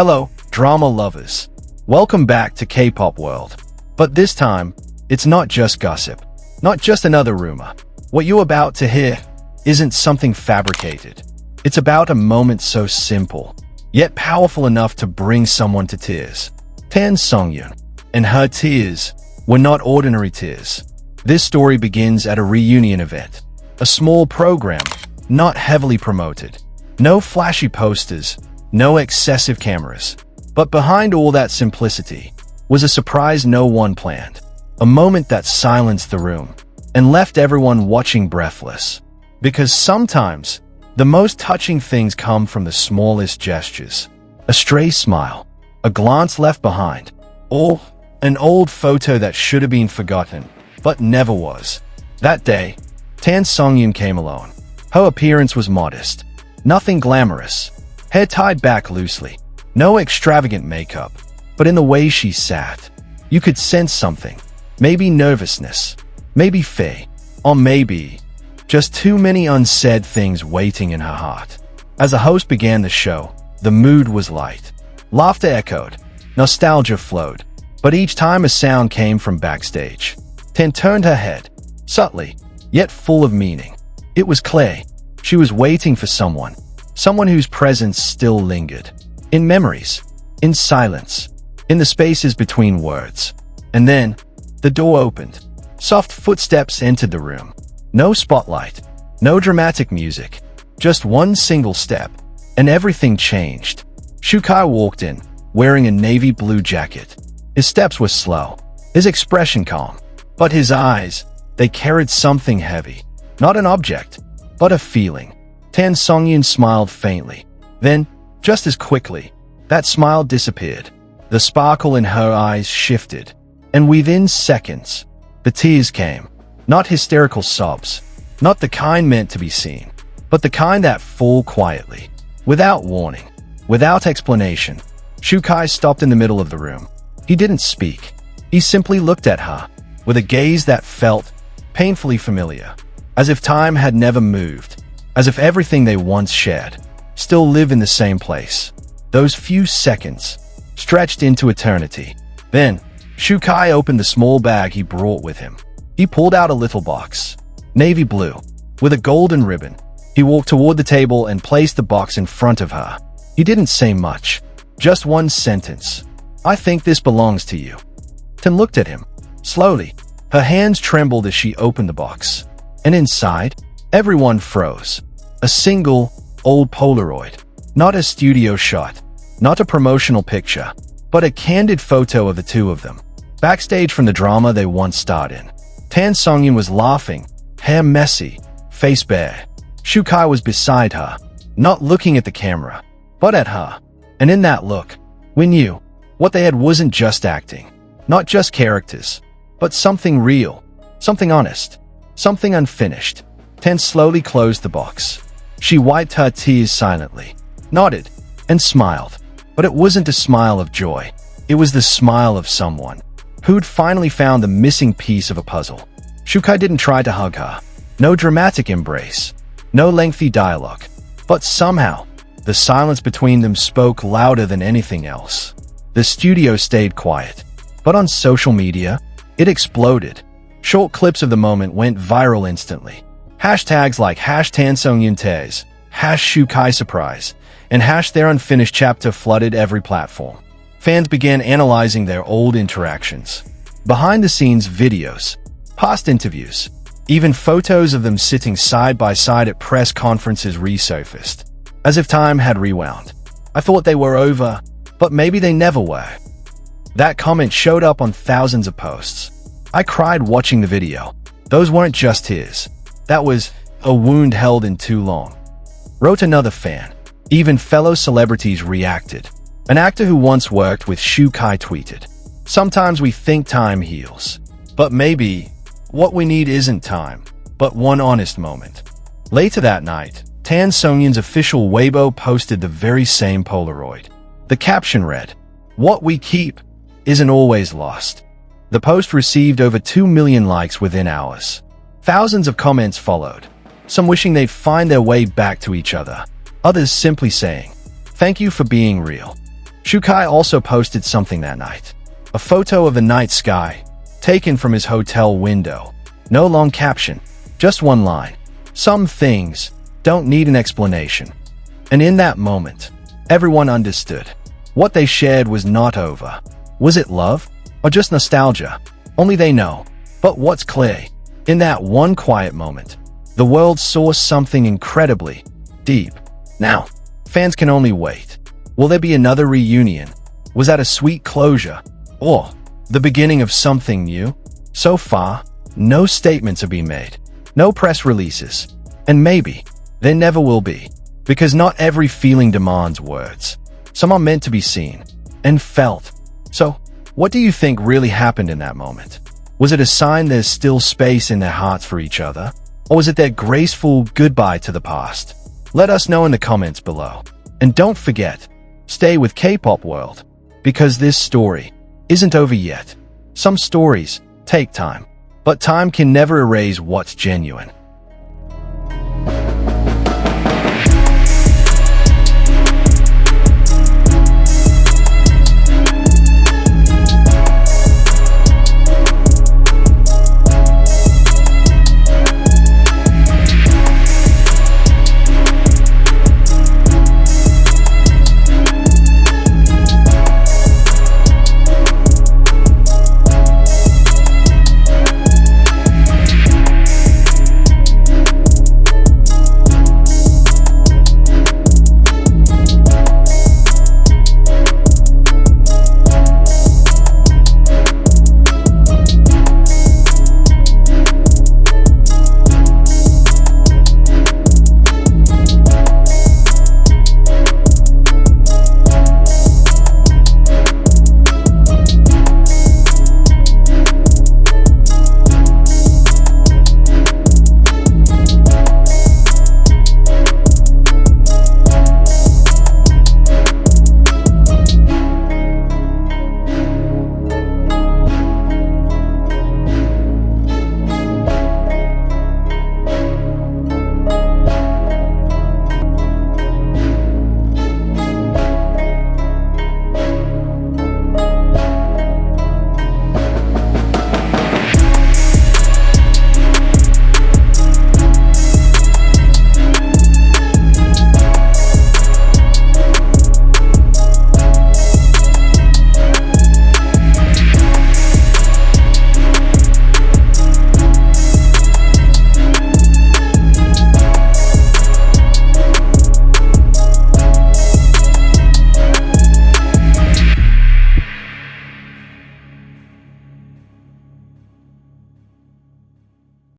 Hello, drama lovers. Welcome back to K-pop world. But this time, it's not just gossip, not just another rumor. What you're about to hear isn't something fabricated. It's about a moment so simple, yet powerful enough to bring someone to tears. Tan Songyun. And her tears were not ordinary tears. This story begins at a reunion event. A small program, not heavily promoted. No flashy posters, no excessive cameras. But behind all that simplicity was a surprise no one planned. A moment that silenced the room and left everyone watching breathless. Because sometimes, the most touching things come from the smallest gestures. A stray smile, a glance left behind, or an old photo that should have been forgotten, but never was. That day, Tan Songyun came alone. Her appearance was modest, nothing glamorous, hair tied back loosely, no extravagant makeup, but in the way she sat, you could sense something. Maybe nervousness, maybe fear, or maybe just too many unsaid things waiting in her heart. As the host began the show, the mood was light. Laughter echoed, nostalgia flowed, but each time a sound came from backstage. Tan turned her head, subtly, yet full of meaning. It was clear. She was waiting for someone whose presence still lingered. In memories, in silence, in the spaces between words. And then, the door opened. Soft footsteps entered the room. No spotlight, no dramatic music, just one single step, and everything changed. Shukai walked in, wearing a navy blue jacket. His steps were slow, his expression calm, but his eyes, they carried something heavy. Not an object, but a feeling. Tan Songyun smiled faintly. Then, just as quickly, that smile disappeared. The sparkle in her eyes shifted, and within seconds, the tears came. Not hysterical sobs, not the kind meant to be seen, but the kind that fall quietly, without warning, without explanation. Shukai stopped in the middle of the room. He didn't speak. He simply looked at her, with a gaze that felt painfully familiar, as if time had never moved, as if everything they once shared still lived in the same place. Those few seconds stretched into eternity. Then, Shukai opened the small bag he brought with him. He pulled out a little box, navy blue, with a golden ribbon. He walked toward the table and placed the box in front of her. He didn't say much, just one sentence. "I think this belongs to you." Tan looked at him. Slowly, her hands trembled as she opened the box. And inside, everyone froze. A single, old Polaroid. Not a studio shot, not a promotional picture, but a candid photo of the two of them, backstage from the drama they once starred in. Tan Songyun was laughing, hair messy, face bare. Shukai was beside her, not looking at the camera, but at her. And in that look, we knew what they had wasn't just acting, not just characters, but something real, something honest, something unfinished. Tan slowly closed the box. She wiped her tears silently, nodded, and smiled. But it wasn't a smile of joy. It was the smile of someone who'd finally found the missing piece of a puzzle. Shukai didn't try to hug her. No dramatic embrace, no lengthy dialogue. But somehow, the silence between them spoke louder than anything else. The studio stayed quiet, but on social media, it exploded. Short clips of the moment went viral instantly. Hashtags like #TanSongyunTays, #ShukaiSurprise, and #their unfinished chapter flooded every platform. Fans began analyzing their old interactions. Behind-the-scenes videos, past interviews, even photos of them sitting side by side at press conferences resurfaced, as if time had rewound. "I thought they were over, but maybe they never were." That comment showed up on thousands of posts. "I cried watching the video. Those weren't just tears. That was a wound held in too long," wrote another fan. Even fellow celebrities reacted. An actor who once worked with Shukai tweeted, "Sometimes we think time heals, but maybe what we need isn't time, but one honest moment." Later that night, Tan Songyun's official Weibo posted the very same Polaroid. The caption read, "What we keep isn't always lost." The post received over 2 million likes within hours. Thousands of comments followed, some wishing they'd find their way back to each other, others simply saying, "Thank you for being real." Shukai also posted something that night. A photo of the night sky, taken from his hotel window. No long caption, just one line. Some things don't need an explanation. And in that moment, everyone understood. What they shared was not over. Was it love? Or just nostalgia? Only they know. But what's clear? In that one quiet moment, the world saw something incredibly deep. Now, fans can only wait. Will there be another reunion? Was that a sweet closure? Or the beginning of something new? So far, no statements have been made. No press releases. And maybe there never will be. Because not every feeling demands words. Some are meant to be seen and felt. So, what do you think really happened in that moment? Was it a sign there's still space in their hearts for each other? Or was it their graceful goodbye to the past? Let us know in the comments below. And don't forget, stay with K-pop World, because this story isn't over yet. Some stories take time, but time can never erase what's genuine.